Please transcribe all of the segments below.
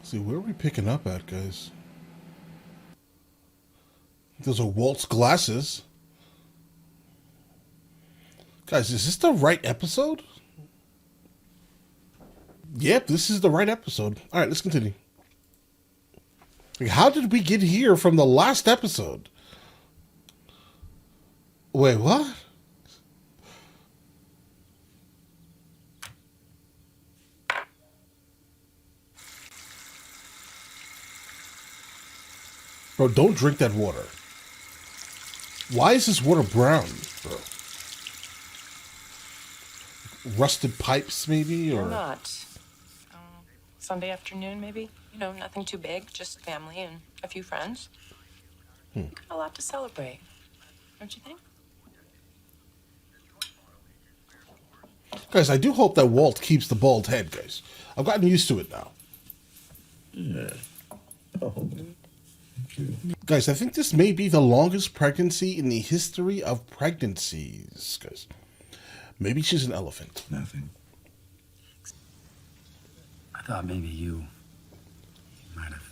See, where are we picking up at, guys? Those are Walt's glasses. Guys, is this the right episode? Yep, this is the right episode. All right, let's continue. Like, how did we get here from the last episode? Wait, what? Bro, don't drink that water. Why is this water brown, bro? Rusted pipes, maybe, or not. Sunday afternoon, maybe. You know, nothing too big, just family and a few friends. A lot to celebrate, don't you think? Guys, I do hope that Walt keeps the bald head, guys. I've gotten used to it now. Yeah. Oh. Guys, I think this may be the longest pregnancy in the history of pregnancies, guys. Maybe she's an elephant. Nothing. I thought maybe you might have,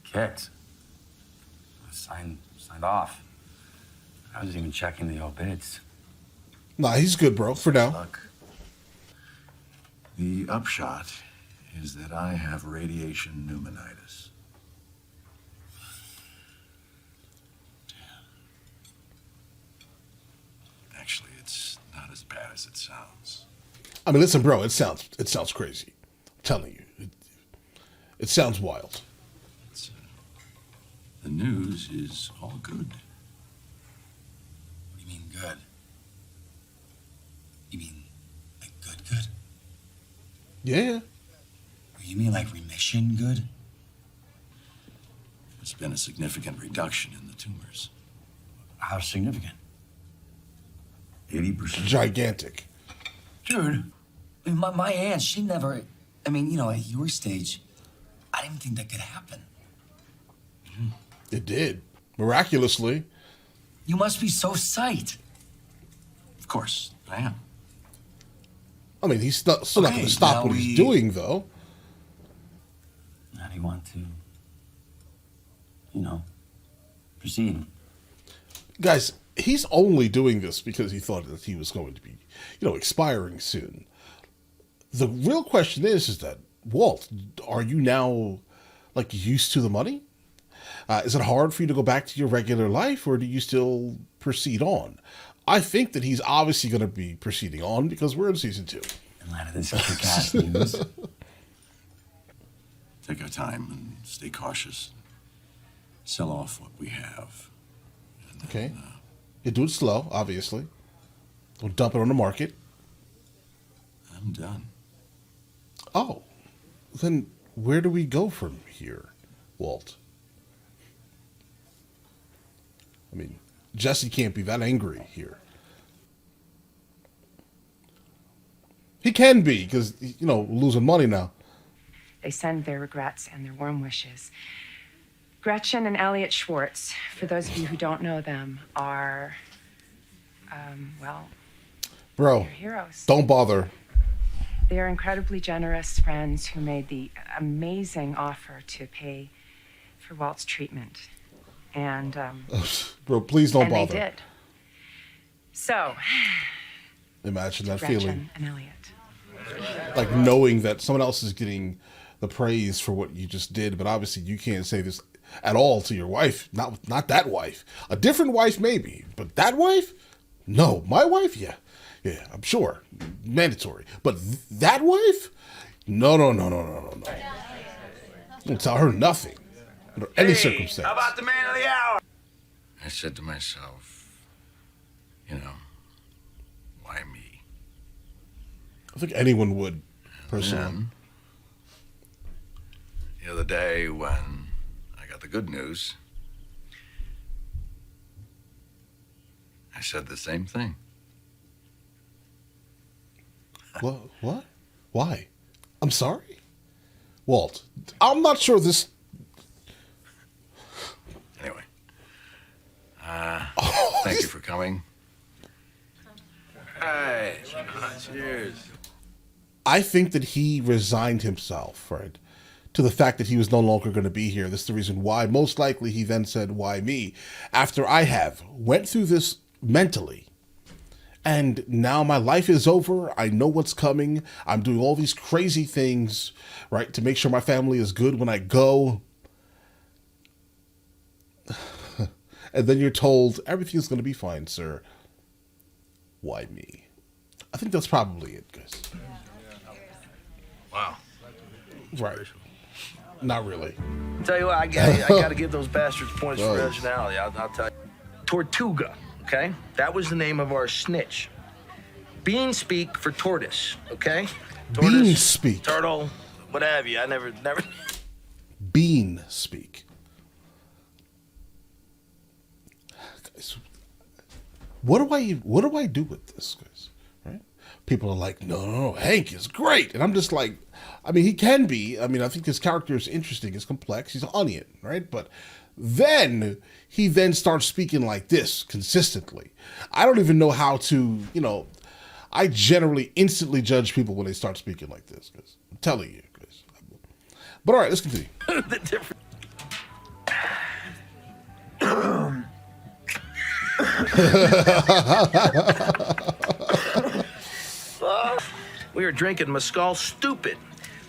kicked. Signed off. I wasn't even checking the obids. Nah, he's good, bro, for now. Look, the upshot is that I have radiation pneumonitis. Actually, it's not as bad as it sounds. I mean, listen, bro, it sounds crazy. I'm telling you. It sounds wild. The news is all good. What do you mean good? You mean like good? Yeah. You mean like remission good? There's been a significant reduction in the tumors. How significant? 80%. Gigantic. Dude, I mean, my aunt, she never, I mean, at your stage, I didn't think that could happen. It did. Miraculously. You must be so psyched. Of course, I am. I mean, he's still not going Okay, to stop now what he's doing, though. How do you want to, proceed? Guys, he's only doing this because he thought that he was going to be, expiring soon. The real question is that, Walt, are you now, used to the money? Is it hard for you to go back to your regular life, or do you still proceed on? I think that he's obviously going to be proceeding on because we're in season 2. In light of this kick-ass news. Take our time and stay cautious. Sell off what we have. And then, Okay. You do it slow, obviously. Don't dump it on the market. I'm done. Oh, then where do we go from here, Walt? I mean, Jesse can't be that angry here. He can be, because, losing money now. They send their regrets and their warm wishes. Gretchen and Elliot Schwartz, for those of you who don't know them, are, Bro, they're heroes. don't bother. They are incredibly generous friends who made the amazing offer to pay for Walt's treatment. And, Bro, please don't and bother. they did. So, Imagine that Gretchen feeling. and Elliot. Like knowing that someone else is getting the praise for what you just did, but obviously you can't say this at all to your wife. Not that wife. A different wife, maybe. But that wife? No. My wife? Yeah. Yeah, I'm sure. Mandatory. But that wife? No. Don't tell her nothing. Under any circumstance. How about the man of the hour? I said to myself, why me? I think anyone would, personally. Then, the other day when I got the good news, I said the same thing. What? Why? I'm sorry? Walt, I'm not sure this... Anyway, thank you for coming. Hey, cheers. I think that he resigned himself, right, to the fact that he was no longer going to be here. This is the reason why. Most likely he then said, why me? After I have went through this mentally, and now my life is over. I know what's coming. I'm doing all these crazy things, right, to make sure my family is good when I go. And then you're told, everything's going to be fine, sir. Why me? I think that's probably it, guys. Wow. Right. Not really. Tell you what, I gotta give those bastards points for originality. I'll tell you. Tortuga, okay? That was the name of our snitch. Bean speak for tortoise, okay? Tortoise, Bean speak. turtle, what have you. I never. Bean speak. Guys, what do I do with this, guys? Right? People are like, no, Hank is great, and I'm just like, I mean, he can be. I mean, I think his character is interesting. It's complex. He's an onion, right? But then he starts speaking like this consistently. I don't even know how to, I generally instantly judge people when they start speaking like this, guys. I'm telling you, guys. But all right, let's continue. The difference. We were drinking Mescal stupid.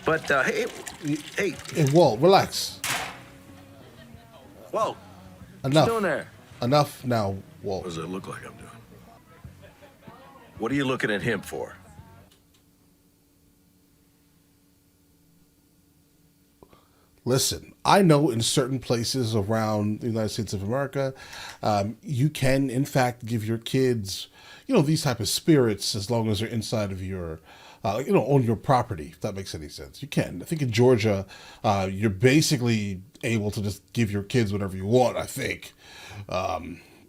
But, hey. Hey, Walt, relax. Whoa. Enough. What you doing there? Enough now, Walt. What does it look like I'm doing? What are you looking at him for? Listen, I know in certain places around the United States of America, you can, in fact, give your kids, these type of spirits as long as they're inside of your, on your property, if that makes any sense. You can. I think in Georgia, you're basically able to just give your kids whatever you want, I think.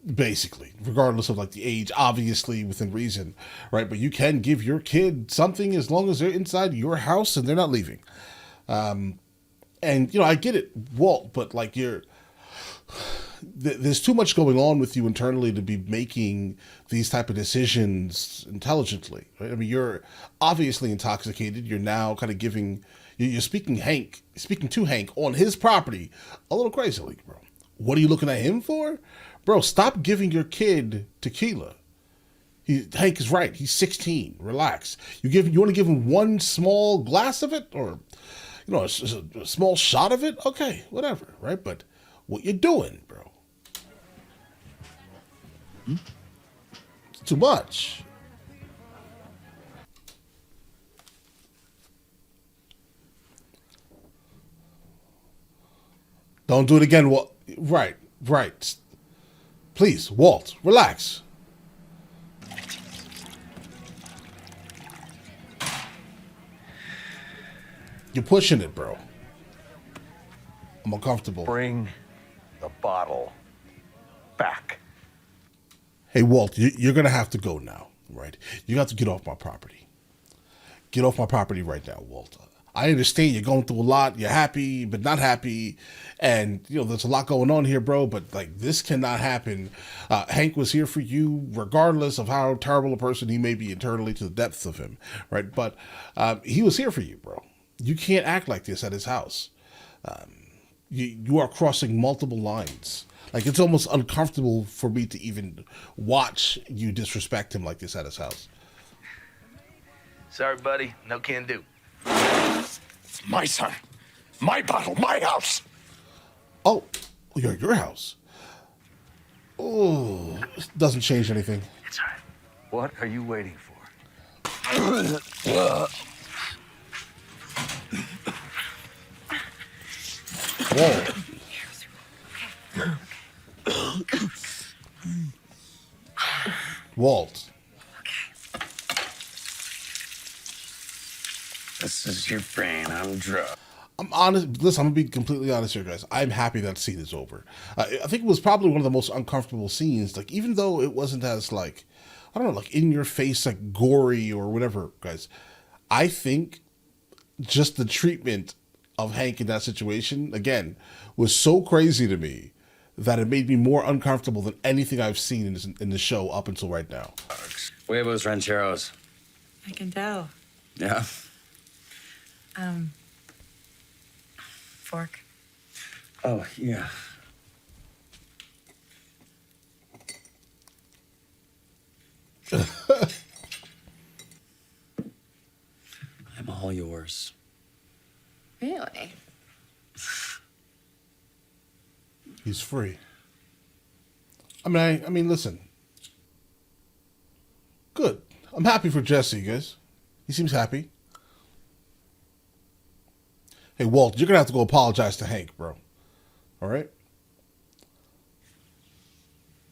Basically, regardless of like the age, obviously within reason, right? But you can give your kid something as long as they're inside your house and they're not leaving. And, I get it, Walt, but like there's too much going on with you internally to be making these type of decisions intelligently, right? I mean, you're obviously intoxicated. You're now kind of you're speaking to Hank on his property a little crazily, bro. What are you looking at him for? Bro, stop giving your kid tequila. Hank is right. He's 16. Relax. You want to give him one small glass of it, or a small shot of it? Okay, whatever, right? But what you doing, bro? It's too much. Don't do it again, Walt. Right. Please, Walt, relax. You're pushing it, bro. I'm uncomfortable. Bring the bottle back. Hey, Walt, you're going to have to go now, right? You have to get off my property. Get off my property right now, Walt. I understand you're going through a lot. You're happy, but not happy. And, there's a lot going on here, bro. But, this cannot happen. Hank was here for you, regardless of how terrible a person he may be internally to the depths of him, right? But he was here for you, bro. You can't act like this at his house. You are crossing multiple lines. It's almost uncomfortable for me to even watch you disrespect him like this at his house. Sorry, buddy. No can do. It's my son. My bottle. My house. Oh, you're at your house. Oh, doesn't change anything. It's all right. What are you waiting for? Whoa. Walt. This is your brain. I'm drugged. I'm honest. Listen, I'm gonna be completely honest here, guys. I'm happy that scene is over. I think it was probably one of the most uncomfortable scenes. Even though it wasn't as I don't know, in your face, gory or whatever, guys. I think just the treatment of Hank in that situation again was so crazy to me that it made me more uncomfortable than anything I've seen in the show up until right now. Huevos rancheros. I can tell. Yeah. Fork. Oh, yeah. I'm all yours. Really? He's free. I mean, listen. Good. I'm happy for Jesse, guys. He seems happy. Hey, Walt, you're gonna have to go apologize to Hank, bro. All right?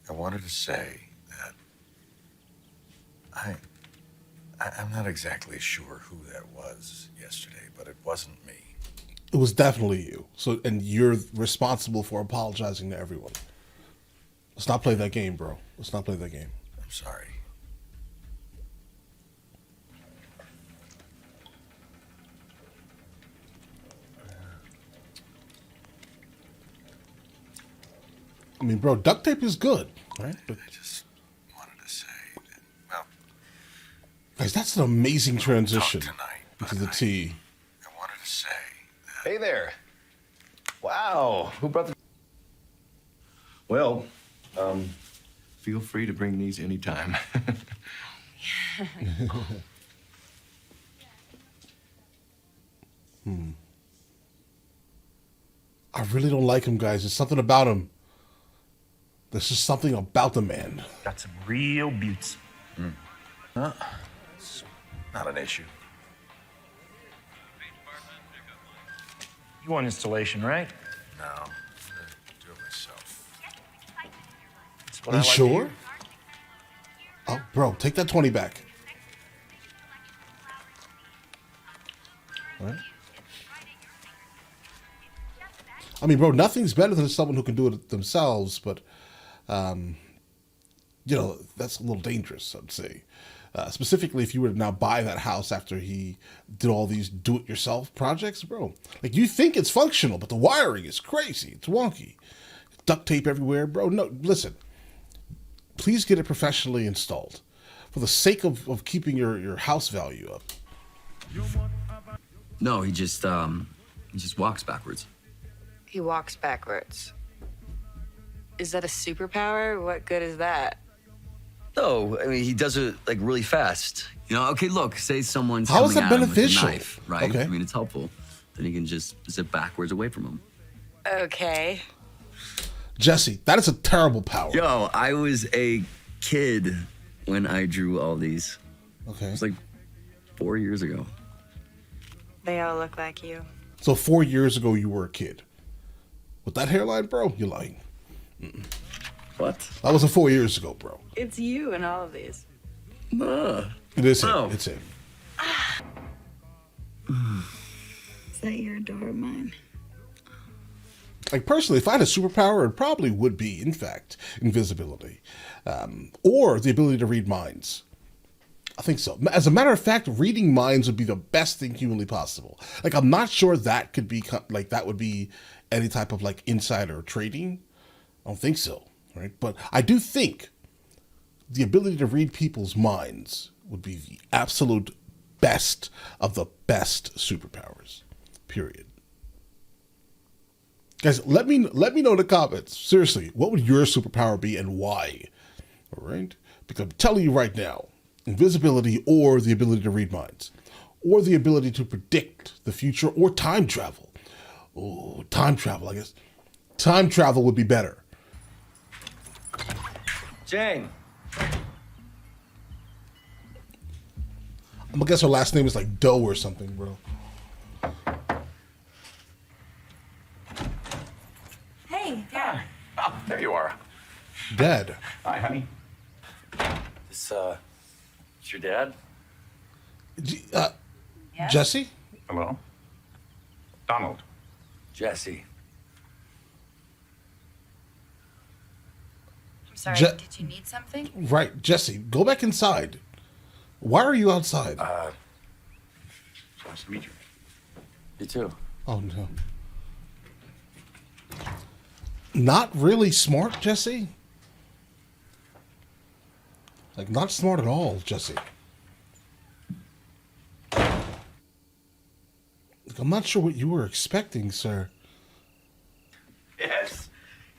I wanted to say that I'm not exactly sure who that was yesterday, but it wasn't me. It was definitely you. So, and you're responsible for apologizing to everyone. Let's not play that game, bro. Let's not play that game. I'm sorry. I mean, bro, duct tape is good, right? But I just wanted to say that, well, guys, that's an amazing transition tonight, but to the T. I wanted to say that Hey there. Wow. Who brought the... Well, feel free to bring these anytime. I really don't like him, guys. There's something about him. There's just something about the man. Got some real buttes. it's not an issue. You want installation, right? No, I'm gonna do it myself. That's what Are I you like to sure? hear. Oh, bro, take that 20 back. All right. I mean, bro, nothing's better than someone who can do it themselves, but, you know, that's a little dangerous, I'd say. Specifically, if you were to now buy that house after he did all these do-it-yourself projects, bro. Like, you think it's functional, but the wiring is crazy. It's wonky. Duct tape everywhere, bro. No, listen. Please get it professionally installed for the sake of keeping your house value up. No, he just walks backwards. He walks backwards. Is that a superpower? What good is that? No, I mean, he does it like really fast. You know, okay, look, say someone's How is coming that at him with a beneficial? knife, right? Okay. I mean, it's helpful. Then he can just zip backwards away from him. Okay. Jesse, that is a terrible power. Yo, I was a kid when I drew all these. Okay. It was like 4 years ago. They all look like you. So 4 years ago, you were a kid. With that hairline, bro, you're lying. What? That wasn't 4 years ago, bro. It's you in all of these. It is him. No. It's him. Is that your door or mine? Like, personally, if I had a superpower, it probably would be, in fact, invisibility. Or the ability to read minds. I think so. As a matter of fact, reading minds would be the best thing humanly possible. Like, I'm not sure that could be, like, that would be any type of, like, insider trading. I don't think so, right? But I do think the ability to read people's minds would be the absolute best of the best superpowers, period. Guys, let me know in the comments. Seriously, what would your superpower be and why? All right? Because I'm telling you right now, invisibility or the ability to read minds, or the ability to predict the future, or time travel. Oh, time travel, I guess. Time travel would be better. Jane. I'm gonna guess her last name is like Doe or something, bro. Hey, Dad. Oh, there you are. Dad. Hi, honey. It's your dad? Yeah? Jesse? Hello. Donald. Jesse. I'm sorry, Je- did you need something? Right, Jesse, go back inside. Why are you outside? Nice to meet you. You too. Oh, no. Not really smart, Jesse? Like, not smart at all, Jesse. Like, I'm not sure what you were expecting, sir.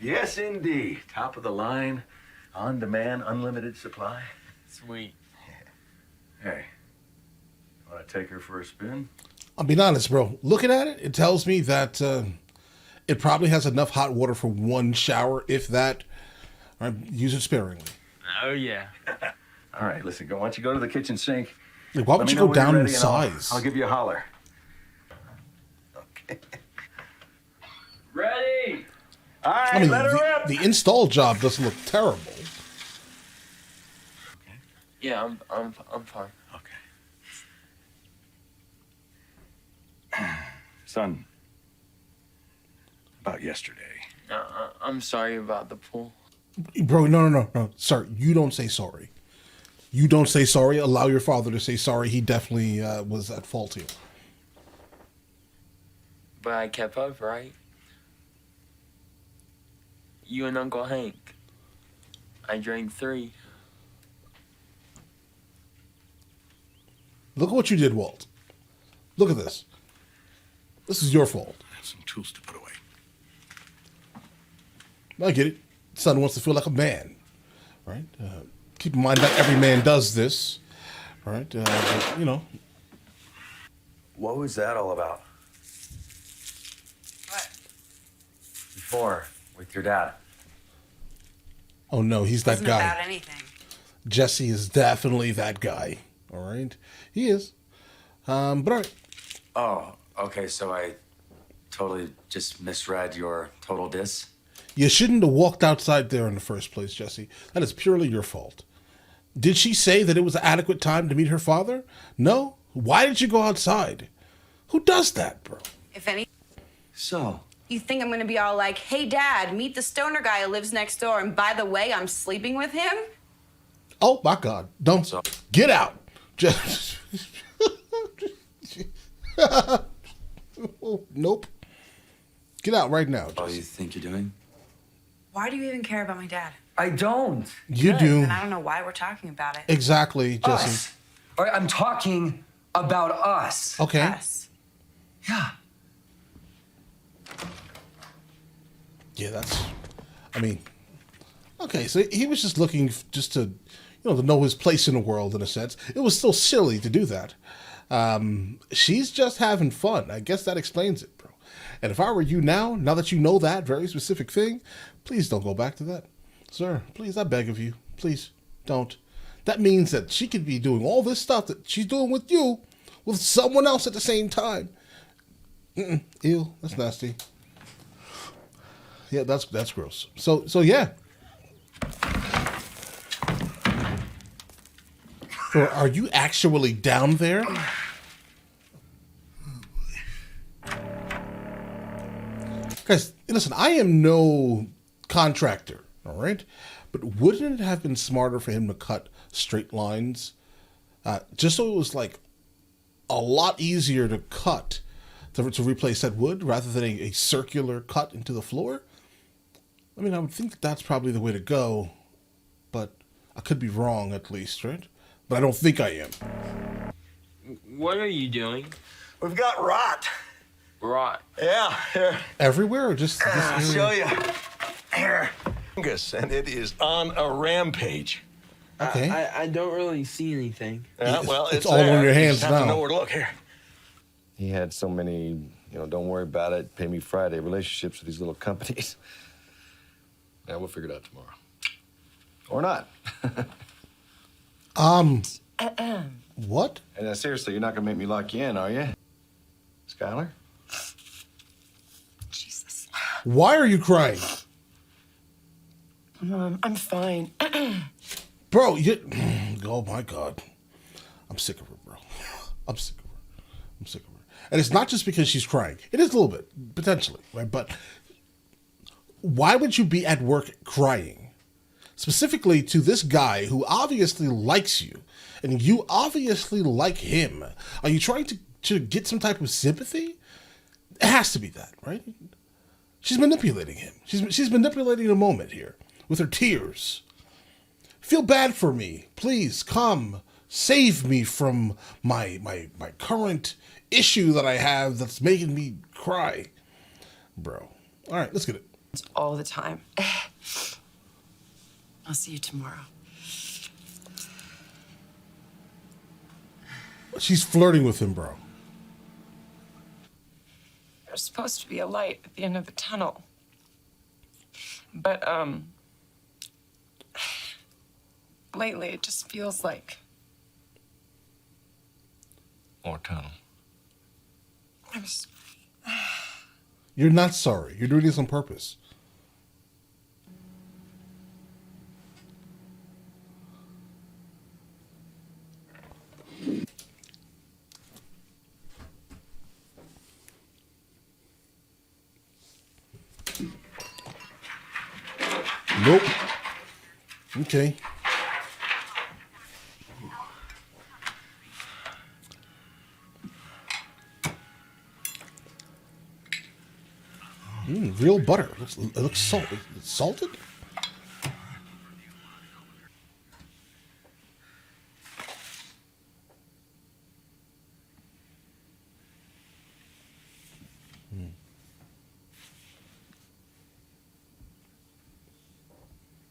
Yes, indeed. Top of the line, on demand, unlimited supply. Sweet. Hey, want to take her for a spin? I'll be honest, bro. Looking at it, it tells me that it probably has enough hot water for one shower, if that. All right, use it sparingly. Oh, yeah. All right, listen, why don't you go to the kitchen sink? Like, why would Let you me know go when you're down in ready and size? I'll give you a holler. Okay. Ready? All right, I mean, let her rip. the install job doesn't look terrible. Yeah, I'm fine. Okay. Son, about yesterday. I'm sorry about the pool. Bro, no. Sir, you don't say sorry. You don't say sorry. Allow your father to say sorry. He definitely was at fault here. But I kept up, right? You and Uncle Hank. I drank 3. Look at what you did, Walt. Look at this. This is your fault. I have some tools to put away. I get it. Son wants to feel like a man, right? Keep in mind, not every man does this, right? But, you know. What was that all about? What? Before, with your dad. Oh no, he's that Wasn't guy. about anything. Jesse is definitely that guy. All right, he is. But all right. Oh, okay, so I totally just misread your total diss? You shouldn't have walked outside there in the first place, Jesse. That is purely your fault. Did she say that it was an adequate time to meet her father? No. Why did you go outside? Who does that, bro? If any, So, you think I'm gonna be all like, "Hey, Dad, meet the stoner guy who lives next door, and by the way, I'm sleeping with him." Oh my God! Don't get out. Just nope. Get out right now. what do Jesse. you think you're doing? Why do you even care about my dad? I don't. You Good, do then I don't know why we're talking about it. exactly, Jesse. Us. All right, I'm talking about us. Okay. Us. Yeah. Yeah, that's. I mean, okay. So he was just looking just to, to know his place in the world in a sense. It was still silly to do that. She's just having fun. I guess that explains it, bro. And if I were you now that you know that very specific thing, please don't go back to that, sir. Please, I beg of you. Please don't. That means that she could be doing all this stuff that she's doing with you, with someone else at the same time. Ew, that's nasty. Yeah, that's gross. So yeah. Or are you actually down there? Guys, listen, I am no contractor, all right? But wouldn't it have been smarter for him to cut straight lines? Just so it was like a lot easier to cut to replace that wood rather than a circular cut into the floor? I mean, I would think that's probably the way to go, but I could be wrong at least, right? But I don't think I am. What are you doing? We've got rot. Right. Yeah, here. Everywhere or just this I'll area? show you. Here. Fungus, and it is on a rampage. Okay. I don't really see anything. Yeah, well, it's it's all there. on your You hands just have to now. know where to look. Here. He had so many, don't worry about it, pay me Friday relationships with these little companies. Yeah, we'll figure it out tomorrow. Or not. What? And seriously, you're not gonna make me lock you in, are you? Skylar? Jesus. Why are you crying? Mom, I'm fine. Bro, oh my God. I'm sick of her, bro. I'm sick of her. I'm sick of her. And it's not just because she's crying. It is a little bit, potentially, right? But why would you be at work crying? Specifically to this guy who obviously likes you, and you obviously like him. Are you trying to get some type of sympathy? It has to be that, right? She's manipulating him. She's manipulating the moment here with her tears. Feel bad for me. Please come save me from my current issue that I have that's making me cry. Bro. All right, let's get it. It's all the time. I'll see you tomorrow. She's flirting with him, bro. There's supposed to be a light at the end of the tunnel. But, lately it just feels like... More tunnel. You're not sorry. You're doing this on purpose. Nope. Okay. Real butter. It looks salted. It's salted?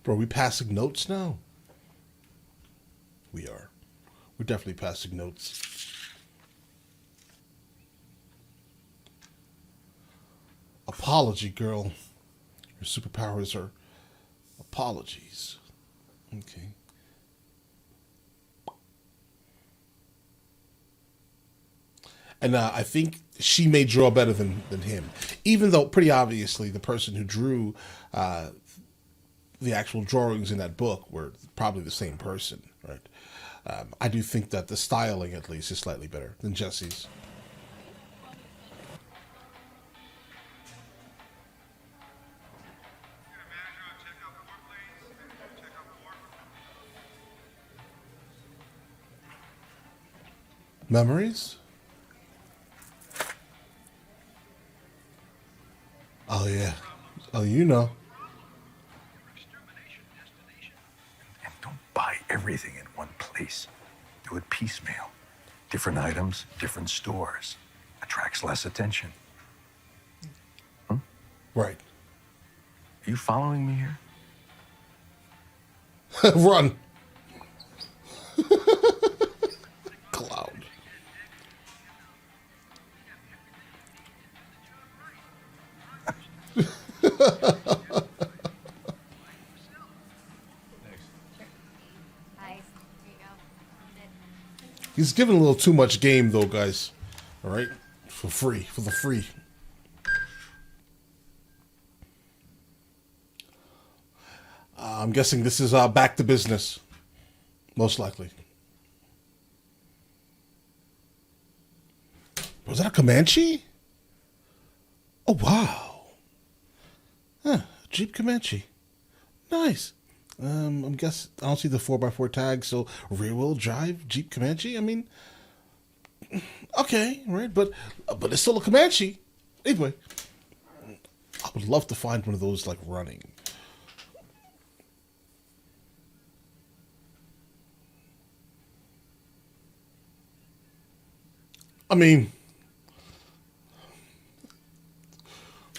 Bro, are we passing notes now? We are. We're definitely passing notes. Apology, girl. Your superpowers are apologies. Okay. And I think she may draw better than him. Even though, pretty obviously, the person who drew the actual drawings in that book were probably the same person, right? I do think that the styling, at least, is slightly better than Jesse's. Memories? Oh, yeah. Oh, you know. And don't buy everything in one place. Do it piecemeal. Different items, different stores. Attracts less attention. Right. Are you following me here? Run. Cloud. He's giving a little too much game, though, guys. All right? For free. For the free. I'm guessing this is back to business. Most likely. Was that a Comanche? Oh, wow. Huh. Jeep Comanche. Nice. I'm guess I don't see the 4x4 tag, so rear-wheel drive Jeep Comanche. I mean, okay, right, but it's still a Comanche. Anyway, I would love to find one of those like running. I mean,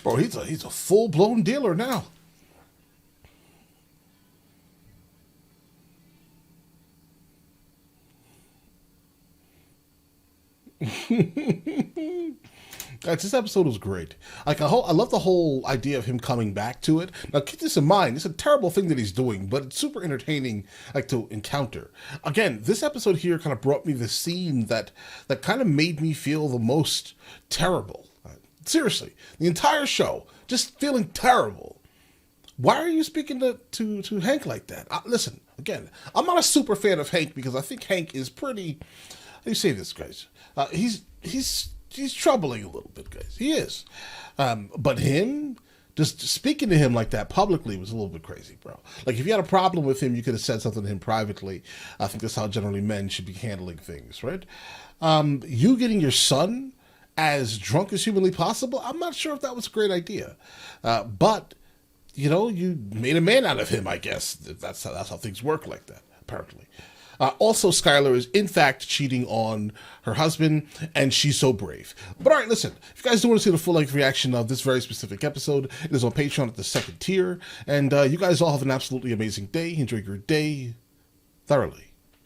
bro, he's a full-blown dealer now. Guys, this episode was great. Like, I love the whole idea of him coming back to it. Now, keep this in mind. It's a terrible thing that he's doing, but it's super entertaining, like, to encounter. Again, this episode here kind of brought me the scene that kind of made me feel the most terrible. Seriously, the entire show, just feeling terrible. Why are you speaking to Hank like that? Listen, again, I'm not a super fan of Hank because I think Hank is pretty... How do you say this, guys? He's troubling a little bit, guys. He is. But him, just speaking to him like that publicly was a little bit crazy, bro. Like, if you had a problem with him, you could have said something to him privately. I think that's how generally men should be handling things, right? You getting your son as drunk as humanly possible, I'm not sure if that was a great idea. But, you know, you made a man out of him, I guess. That's how things work like that, apparently. Also, Skylar is in fact cheating on her husband, and she's so brave. But all right, listen, if you guys do want to see the full-length reaction of this very specific episode, it is on Patreon at the 2nd tier. And you guys all have an absolutely amazing day. Enjoy your day thoroughly.